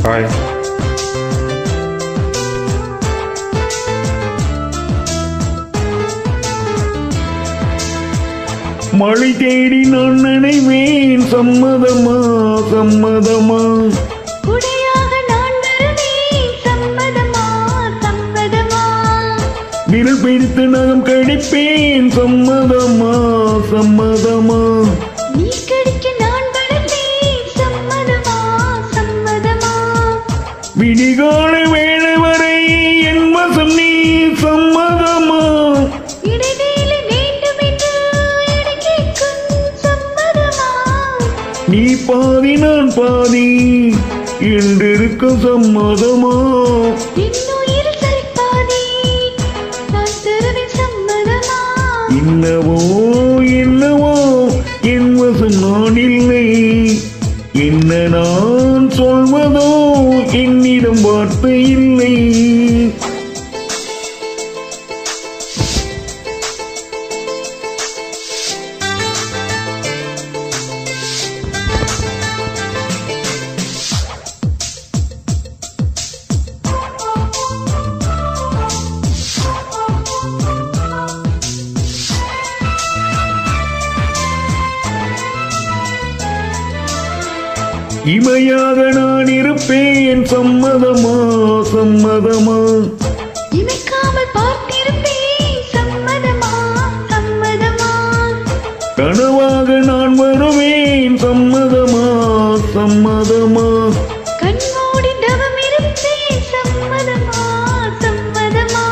Hi. மழை தேடி நான் நினைவேன், சம்மதமா சம்மதமா? குடையாக நான் வருவேன், சம்மதமா சம்மதமா? விரல் பிடித்து நகம் கடிப்பேன், சம்மதமா சம்மதமா? நீ கடிக்க நான் வருவேன், சம்மதமா சம்மதமா? விடிகாலை வேளை வரை என் வசம் நீ, சம்மதமா? இடைவேளை வேண்டும் என்று எடை கேட்கும், சம்மதமா? நீ பாதி நான் பாதி என்றிருக்கும், சம்மதமா? என்னுயிர் சரிபாதி நான் தருவேன், சம்மதமா? என்னவோ என்னவோ என் வசம் நான் இல்லை, என்ன நான் சொல்வதோ என்னிடம் வார்த்தை இல்லை. இமையாக நான் இருப்பேன், சம்மதமா சம்மதமா? இமைக்காமல் பார்த்திருப்பேன், சம்மதமா சம்மதமா? கனவாக நான் வருவேன், சம்மதமா சம்மதமா? கண்மூடி தவம் இருப்பேன், சம்மதமா சம்மதமா?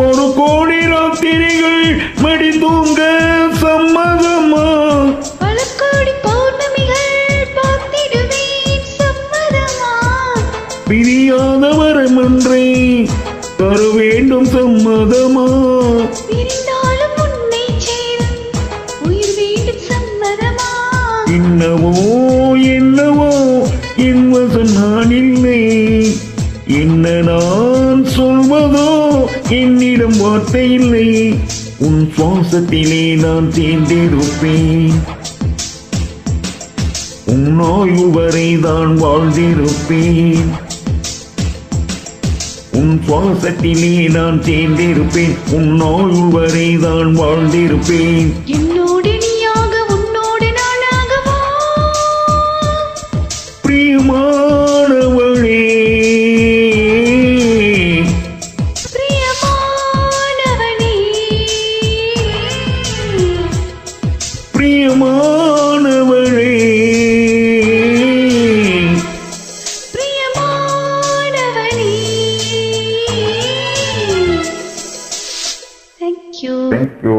ஒரு கோடி ராத்திரிகள் மடி தூங்க, சம்மதமா? பல கோடி பௌர்ணமிகள் பார்த்திடுவேன், சம்மதமா? பிரியாத வரமன்றே தர வேண்டும், சம்மதமா? பிரிந்தாலும் உன்னை சேரும் உயிர் வேண்டும், சம்மதமா? என்னவோ என்னவோ என் வசம் நான் இல்லை, என்ன நான் சொல்வதோ என்னிடம் வார்த்தை இல்லை. உன் சுவாசத்திலே நான் தேர்ந்தெடுப்பேன், உன் ஆயுள் வரை தான் வாழ்ந்திருப்பேன். உன் சுவாசத்திலே நான் தேர்ந்தெடுப்பேன், உன் ஆயுள் வரை தான் வாழ்ந்திருப்பேன். என்னோடு நீயாக உன்னோடு நானாகவா? Priyamanavale, பிரியமானவனே, Priyamanavale, பிரியமானவனே. Thank you. Thank you.